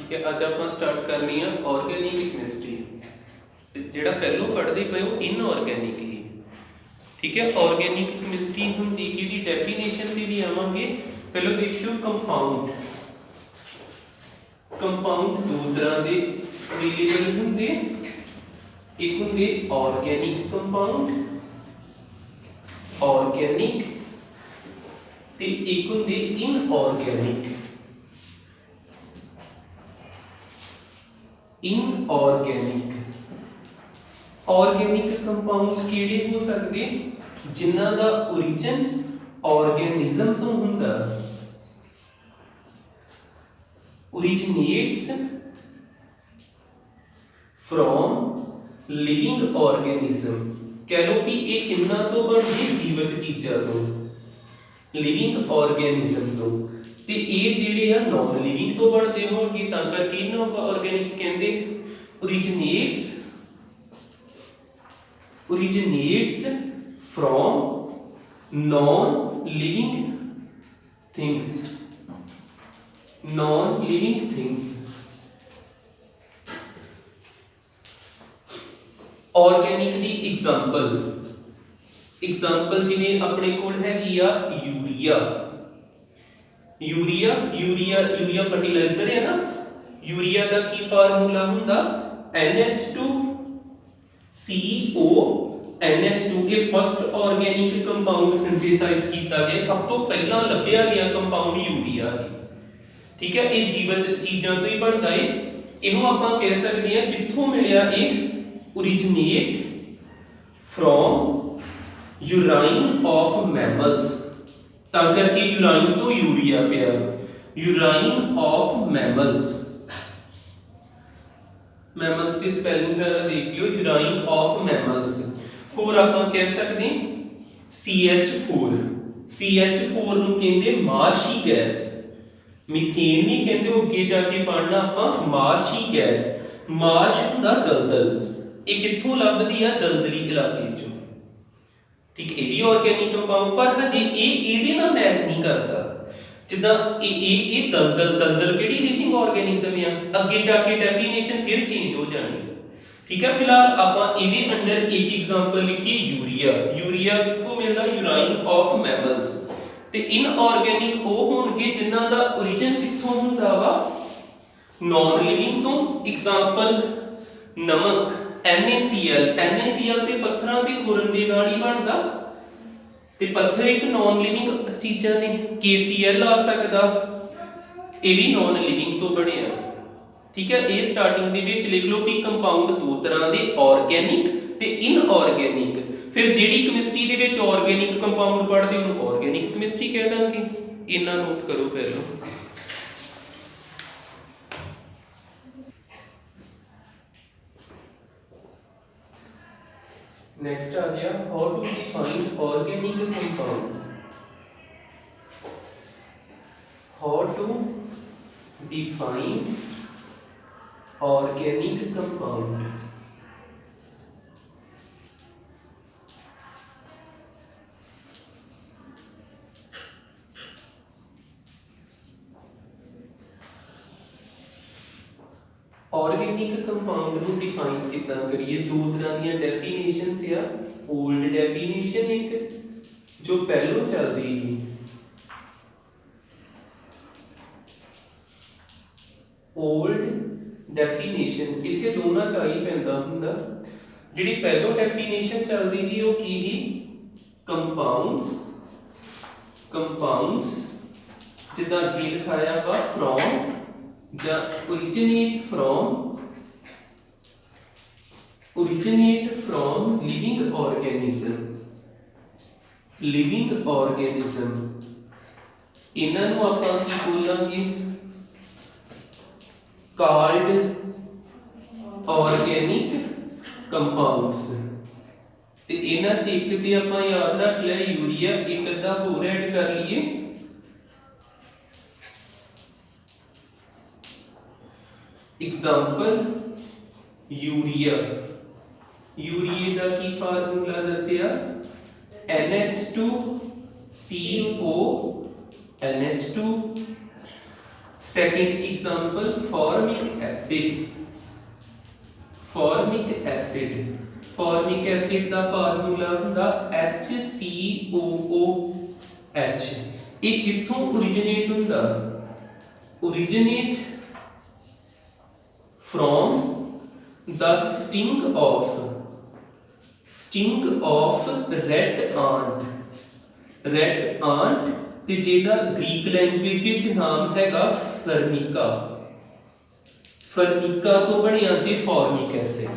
ठीक है, अज आप स्टार्ट करनी है ऑर्गेनिक केमिस्ट्री। जिहड़ा पहलों पढ़ते पे वो इनऑर्गेनिक ही, ठीक है। ऑर्गेनिक केमिस्ट्री होंगी कि डेफिनेशन से भी आवांगे। पहले देखियो कंपाउंड, कंपाउंड दो तरह के अवेलेबल होंगे, एक होंगे ऑर्गेनिक कंपाउंड, ऑर्गेनिक ते एक होंगे इनऑर्गेनिक। इनऑर्गेनिक ऑर्गेनिक कंपाउंड्स किहड़े हो सकते जिन्हां दा ओरिजिन ऑर्गेनिज्म तो हुंदा, originates from living organism। कह लो भी ये किन्ना तो बनदी जीवित चीज़ां तो, लिविंग ऑर्गेनिज्म तो, ते ये जिहड़े आ नॉन लिविंग तो बनते होणगे, तां करके इन्हां को ऑर्गेनिक कहंदे। originates from non-living things, non-living things। Organic दी एग्जांपल जिवें अपने कोल हैगी आ urea, urea urea urea fertiliser है ना। यूरिया का की फार्मूला हुंदा NH2CO NH2। ये फर्स्ट ऑर्गेनिक कंपाउंड सिंथेसाइज किया गया, सब तो पहला लभ्या गया कंपाउंड यूरिया, ठीक है। ये जीवित चीज़ों तो ही बनता है। इनू आपां कह सकते हैं कित्थों मिलिया, ये originate from urine of mammals, तां करके यूराइन तो यूरिया पिया, यूराइन ऑफ मैमल्स। मैमल्स की स्पेलिंग पहला देख लियो, यूराइन ऑफ मैमल्स। होर आपां कह सकते CH4, CH4 नूं कहंदे मार्शी गैस, मीथेन नहीं कहते, अगे जाके पढ़ना आप मार्शी गैस। मार्श हुंदा दलदल, ये कित्थों लभदी आ, दलदली इलाके चों, ठीक। ये भी ऑर्गेनिक कंपाउंड पर हजे ये ना मैच नहीं करता। जिद्दां ये दलदल किहड़ी लिविंग ऑर्गेनिज्म है, अगे जाके डेफिनेशन फिर चेंज हो जानी, ठीक है। फिलहाल आपां इहदे अंडर एक एग्जांपल लिखिए यूरिया। यूरिया कित्थों मिलदा, यूराइन ऑफ मैमल्स। ते इनऑर्गेनिक वो होणगे जिन्हां दा ओरिजिन कित्थों हुंदा वा, नॉन लिविंग तो। एग्जांपल नमक NaCl, NaCl ते पत्थरां दे घुलन दे नाल ही बनदा, ते पत्थर एक नॉन लिविंग चीज़ां ने। KCl आ सकदा, ये भी नॉन लिविंग तो बनिया, ठीक है। ये स्टार्टिंग दे विच लिख लो कि कंपाउंड दो तरह के ऑर्गेनिक ते इनऑर्गेनिक। फिर जिहड़ी केमिस्ट्री दे विच ऑर्गेनिक कंपाउंड पढ़दे उहनूं ऑर्गेनिक केमिस्ट्री कह दांगे। इन्ना नोट करो पहलों। नेक्स्ट आ गया how to define organic compound. How to define organic compound. Organic compound को डिफाइन कितना करिए, दो तरह की डेफिनेशंस आ। ओल्ड डेफिनेशन एक जो पहलों चलती थी, ओल्ड डेफिनेशन इत्थे दोनों चाहिए पैंदा हुंदा। जिहड़ी पहलों डेफिनेशन चलती थी वो की ही, कंपाउंड्स, कंपाउंड्स जिद्दां अगे लिखाया वा from originate from living organism, living organism। इन्हां नूं आपां की बोलांगे, called organic compounds। ते इन्हां च एक ते आपां याद रख लिया यूरिया, एक अद्धा होर ऐड कर लीए एग्जांपल यूरिया। यूरिया का की फार्मूला दसिया NH2CO NH2 second example formic acid. Formic acid का फार्मूला हुंदा HCOOH। ये कित्थों ओरिजिनेट हुंदा? Originate from the sting of red ant ते जेदा ग्रीक लैंग्वेज विच नाम हैगा फर्मिका तो बनिया जी फॉर्मिक एसिड।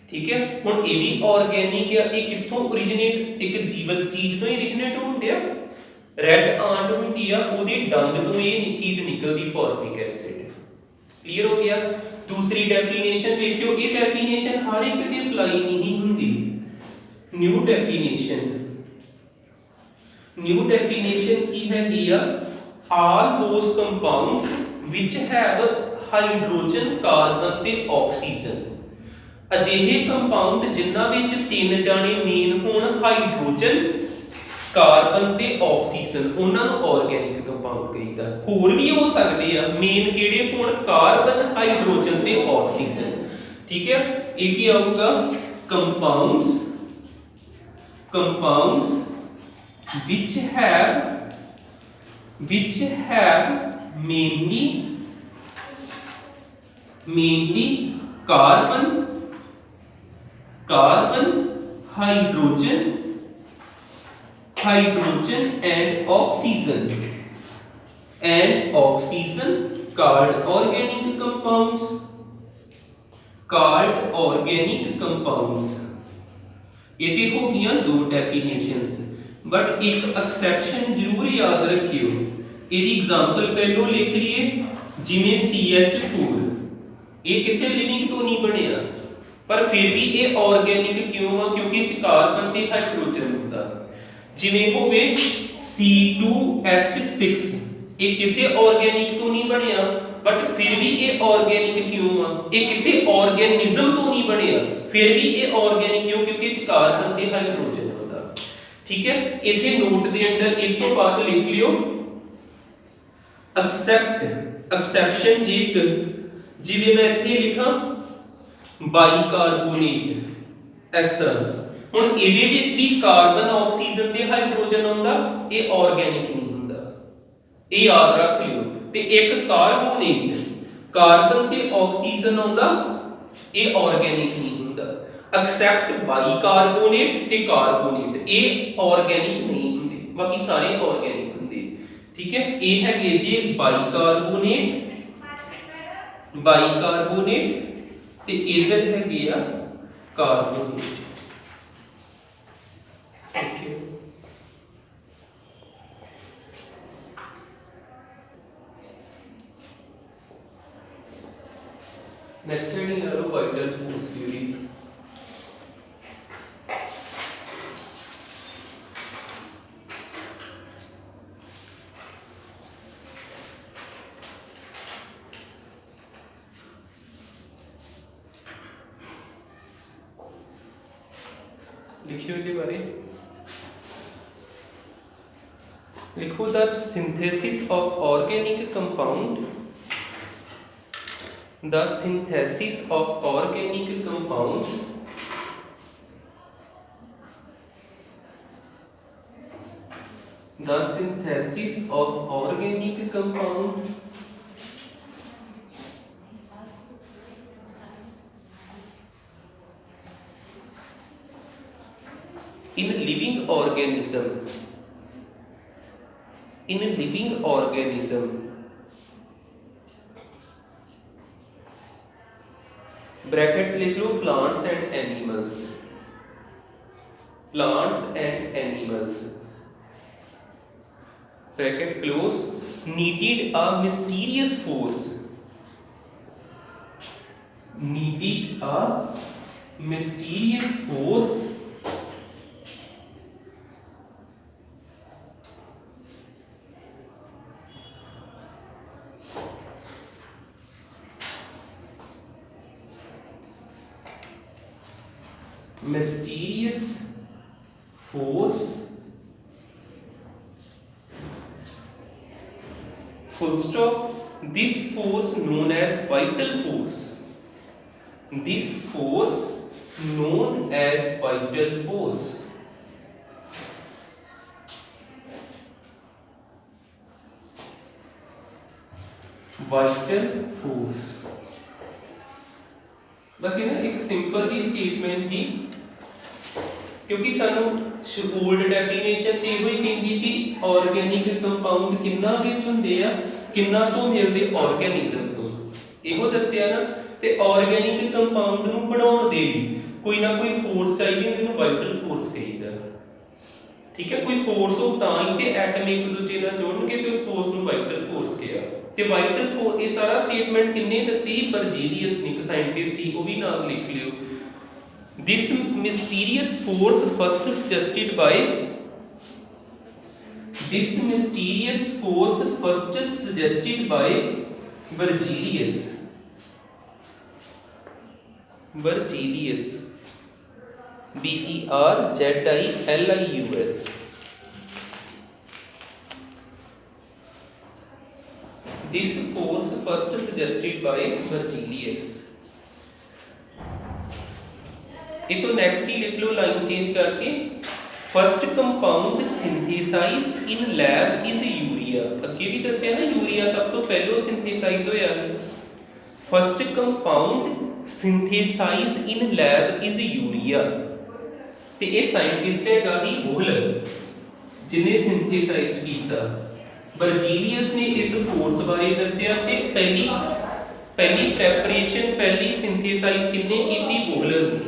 ठीक है, हुण ये भी ऑर्गेनिक है। ये कित्थों ओरिजिनेट, एक जीवत चीज तो ओरिजिनेट होंदे आ। रेड आंट हुंदी आ, ओदी डंग तो ये चीज निकलदी फॉर्मिक एसिड। क्लियर हो गया? दूसरी डेफिनेशन देखियो, ये डेफिनेशन हर एक ते अप्लाई नहीं हुंदी। न्यू डेफिनेशन की है दिया all those compounds which have hydrogen carbon ते ऑक्सीजन। अजिहे कंपाउंड जिन्हां विच तीन जाने मेन होण हाइड्रोजन कार्बन ते ऑक्सीजन, उन्हां नूं ऑर्गेनिक कंपाउंड कहीदा। होर भी हो सकदे आ, मेन किहड़े होण कार्बन हाइड्रोजन ते ऑक्सीजन। ठीक है, ये की आऊगा compounds which have mainly carbon hydrogen and oxygen called organic compounds। ये हो गया दो डेफिनेशंस, बट एक एक्सेप्शन जरूर याद रखियो। ਇਹਦੀ एग्जांपल पहलो लिख लिए, जिमें CH4 ये किसी लिविंग तो नहीं बनिया, पर फिर भी ये ऑर्गेनिक क्यों आ? क्योंकि इस कार्बन ते हाइड्रोजन होता। जिमें होवे C2H6 ये किसी ऑर्गेनिक तो नहीं बनिया, बट फिर भी ये ऑर्गेनिक क्यों आ? ये किसी ऑर्गेनिज्म तो नहीं बनिया, फिर भी ये ऑर्गेनिक क्यों? क्योंकि इस कार्बन ते हाइड्रोजन होता। ठीक है, इथे नोट दे अंदर एक तो बात लिख लियो, एक्सेप्शन जी। जिवें मैं इथे लिखा बाइकार्बोनेट, इस तरह हुण इहदे विच भी कार्बन ऑक्सीजन ते हाइड्रोजन आउंदा, ये ऑर्गेनिक नहीं हुंदा, ये याद रख लियो। ते एक कार्बोनेट कार्बन ते ऑक्सीजन आउंदा, ये ऑर्गेनिक नहीं हुंदा। एक्सेप्ट बाइकार्बोनेट ते कार्बोनेट, ये ऑर्गेनिक नहीं हुंदे, बाकी सारे ऑर्गेनिक हुंदे। ठीक है, ये है जी बाइकार्बोनेट ते इधर है गया कार्बोनेट। ओके, नेक्स्ट हेडिंग करो वाइटल फोर्स थ्योरी। लिखियो इसके बारे, लिखो the synthesis of organic compound, the synthesis of organic compounds in living organism bracket लिख लो, plants and animals bracket close, needed a mysterious force full stop this force known as vital force, this force known as vital force, vital force। बस ये ना एक simple जी statement थी, क्योंकि सानू old definition ते इहो ही कहंदी भी ऑर्गेनिक कंपाउंड किन्ना विच हुंदे आ, किन्ना तो मिलदे ऑर्गेनिज्म तो, इहो दस्सिया ना। ते ऑर्गेनिक कंपाउंड नू बनाउण दे लई कोई ना कोई फोर्स चाहिए, जिन्हों वाइटल फोर्स कहीदा। ठीक है, कोई फोर्स हो तां ही ते एटम एक दूजे नाल जुड़नगे ते उस फोर्स नू वाइटल फोर्स कहा। ते वाइटल फोर्स, ये सारा स्टेटमेंट किन्ने दसी? बर्जीलियस ने, एक साइंटिस्ट ही, वो भी नाम लिख लियो। This mysterious force first suggested by, this mysterious force first suggested by Berzelius, Berzelius, Berzelius, this force first suggested by Berzelius। ये तो नेक्स्ट ही लिख लो लाइन चेंज करके, first compound synthesize in lab is urea. अगे भी दसिया ना यूरिया सब तो पहलो सिंथेसाइज होया। First compound synthesize in lab is urea, ते ये साइंटिस्ट हैगा ही बोहलर जिन्हें सिंथेसाइज कीता। बर्जीलियस ने इस फोर्स बारे दसिया ते पहली प्रेपरेशन, पहली सिंथेसाइज किन्ने कीती? बोहलर ने।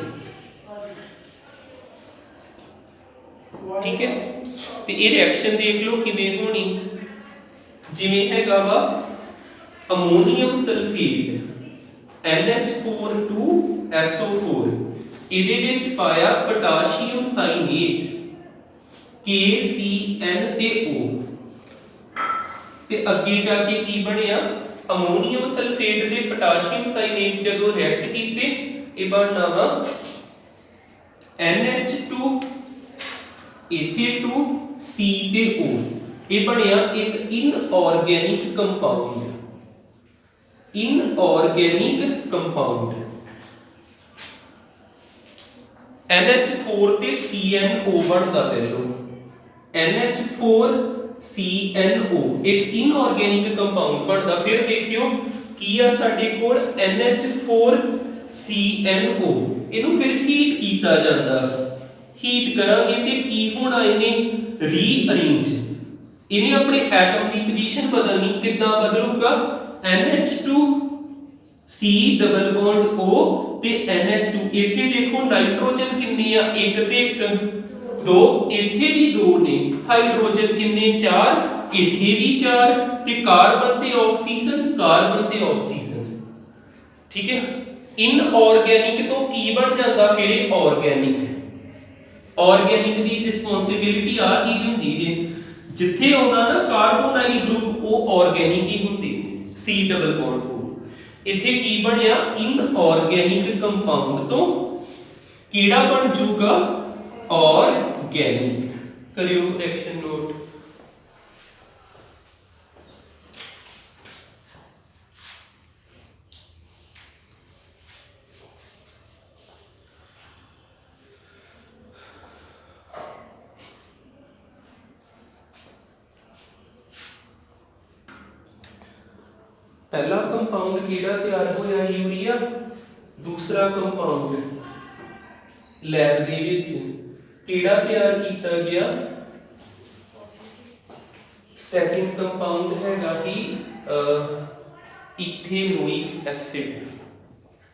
ठीक है, तो ये रिएक्शन देख लो किवें होनी, जिवें हैगा वा अमोनियम सल्फेट NH4 इहदे विच पाया पोटाशियम साइनेट KCN ते O, ते अगे जाके की बनिया? अमोनियम सल्फेट ते पोटाशियम साइनेट जदों रिएक्ट कीते ये बनना वा NH2 इथे 2 C ते O, ये बनिया एक inorganic compound, inorganic compound. NH4 ते CNO बनता पहलो, NH4CNO एक इनऑर्गेनिक कंपाउंड बनता। फिर देखियो की आ साडे कोल NH4CNO, इनू फिर हीट कीता जांदा, हीट करांगे ते की होना? इन्हें रीअरेंज, इन्हें अपने एटम की पोजीशन बदलनी। कितना बदलूगा? NH2 C double bond O ते NH2, इथे देखो नाइट्रोजन किन्ने आ? एक ते एक, दो, इथे भी दो ने। हाइड्रोजन किन्ने? 4, इथे भी 4, ते कार्बन ते ऑक्सीजन, कार्बन ते ऑक्सीजन। ठीक है, इनऑर्गेनिक तो की बन जाता फिर ऑर्गेनिक। ऑर्गेनिक दी रिस्पोंसिबिलिटी आ चीज हुंदी जे, जिथे आउंदा ना कार्बोनाइल ग्रुप वो ऑर्गेनिक ही हुंदी, C डबल बॉन्ड O। इथे की बनया? इनऑर्गेनिक कंपाउंड तो कीड़ा बन जूगा ऑर्गेनिक। करियो रिएक्शन नोट। पहला कंपाउंड कीड़ा तैयार होया? यूरिया। दूसरा कंपाउंड लैब दे विच कीड़ा तैयार कीता गया, सेकंड कंपाउंड हैगा ही इथेनोइक एसिड,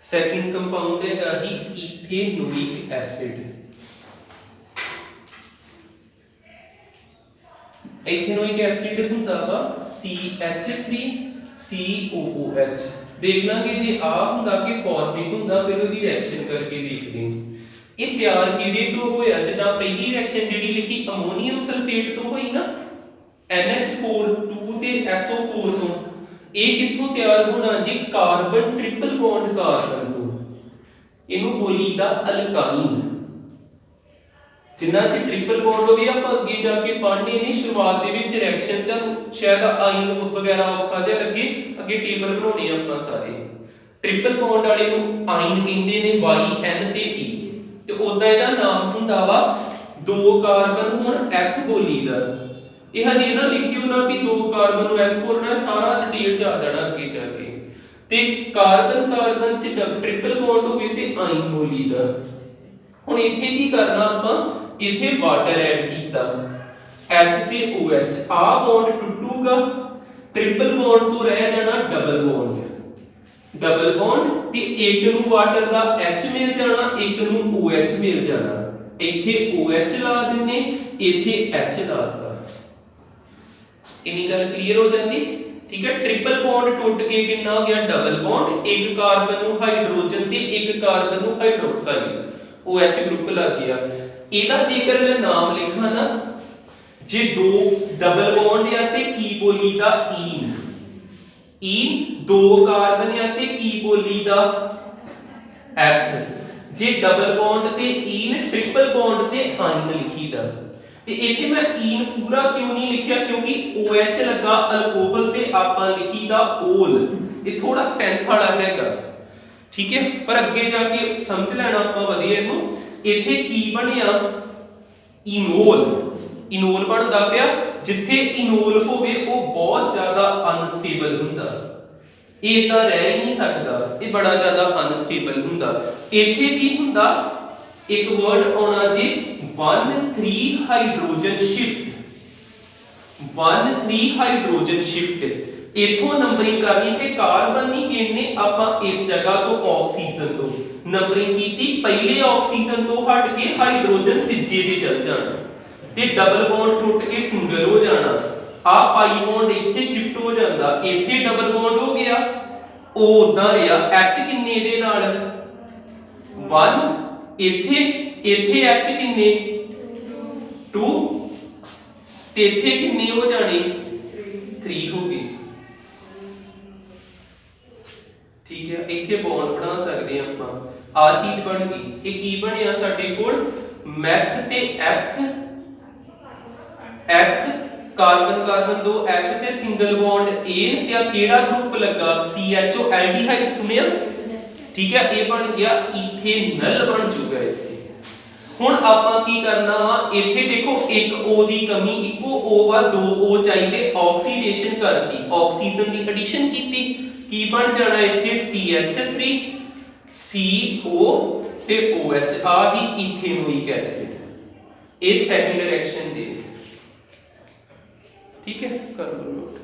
सेकंड कंपाउंड हैगा ही इथेनोइक एसिड। इथेनोइक एसिड हुंदा वा CH3COOH। देख लांगे जे आ हुंदा कि फॉर्मिक हुंदा, फिर ओदी रिएक्शन करके देखदे हां। ये तैयार किदे तो होया? जिदा पहली रिएक्शन जेडी लिखी अमोनियम सल्फेट तो होई ना, NH4 ते SO4 तो। ये कित्थों तैयार होना जी? कार्बन ट्रिपल बॉन्ड कार्बन तो। इनू बोलीदा अल्काइन, जिन्ना च ट्रिपल बॉन्ड होगी आप अगे जाके पढ़ने नहीं शुरुआत दे विच रिएक्शन च शायद आइन वगैरह औखा जिहा लगे अगे टेबल बनाउणे आपां सारे ट्रिपल बॉन्ड वाले नूं आइन कहंदे ने YN ते E ते ओदा इहदा नाम हुंदा वा दो कार्बन हुण F बोलीदा ਇਹ ਹਜੇ ਨਾ ਲਿਖਿਓ ਨਾ ਵੀ ਦੋ ਕਾਰਬਨ ਨੂੰ F ਬੋਲਣਾ ਸਾਰਾ ਡਿਟੇਲ ਚ ਆ ਜਾਣਾ ਅੱਗੇ ਜਾ ਕੇ ਤੇ ਕਾਰਬਨ ਕਾਰਬਨ ਚ ਟ੍ਰਿਪਲ ਬੌਂਡ ਹੋਵੇ ਤੇ ਆਇਨ ਬੋਲੀਦਾ ਹੁਣ ਇੱਥੇ ਕੀ ਕਰਨਾ ਆਪਾਂ ਇੱਥੇ ਵਾਟਰ ਐਡ ਕੀਤਾ H ਤੇ OH ਆ ਬੌਂਡ ਟੁੱਟੂਗਾ ट्रिपल बॉन्ड तो रह जाना डबल बॉन्ड ते एक नू वाटर दा H मिल जाना एक नू OH मिल जाना इथे OH ला दिन्ने इथे H लाता इन्नी गल क्लियर हो जाती ठीक है ट्रिपल बॉन्ड टूट के कितना हो गया डबल बॉन्ड एक कार्बन नू हाइड्रोजन ते एक कार्बन नू हाइड्रोक्साइड OH ग्रुप लग गया एदा जेकर मैं नाम लिखा ना जे दो डबल बॉन्ड या ते की बोली दा ईन दो कार्बन या ते की बोली दा एथ जे डबल बॉन्ड ते ईन ट्रिपल बॉन्ड ते आइन लिखी दा ते इथे मैं ईन पूरा क्यों नहीं लिखिया क्योंकि OH लगा अल्कोहल ते आपां लिखी दा ओल ये थोड़ा टेंथ वाला हैगा ठीक है पर अगे जाके समझ लेना आपां वधिया इनु इथे की बनिया इनोल बनदा पिया जिथे इनोल होवे वो बहुत ज्यादा अनस्टेबल हुंदा ये इदां रह ही नहीं सकदा ये बड़ा ज्यादा अनस्टेबल हुंदा इथे की हुंदा एक वर्ड आउणा जी 1,3 हाइड्रोजन शिफ्ट इथों नंबरिंग करनी ते कार्बन नहीं गिनने आपां इस जगह तो ऑक्सीजन तो नंबरिंग कीती पहले ऑक्सीजन तो हट के हाइड्रोजन तीजे ते चल जाना ते डबल बॉन्ड टूट के सिंगल हो जाना आ पाई बॉन्ड इथे शिफ्ट हो जांदा इथे डबल बॉन्ड हो गया ओ उदां रिया H किन्ने दे नाल 1 इथे H किन्ने 2 ते इथे किन्ने हो जाने 3 हो गए ठीक है इथे बॉन्ड बना सकते हैं आपां आ चीज बन गई ये की बनया साडे कोल मैथ ते एथ कार्बन कार्बन दो एथ ते सिंगल बॉन्ड एन ते केड़ा ग्रुप लगा CHO एल्डिहाइड सुनिया ठीक है ये बन गया इथेनॉल बन चुका है इथे हुन आपां की करना वा इथे देखो एक O दी कमी इको O वा दो O चाहिए ऑक्सीडेशन करती ऑक्सीजन दी एडिशन कीती की बन जाना इथे CH3 CO ते OH uh he ethanoic acid A second reaction दे ठीक है कर लो नोट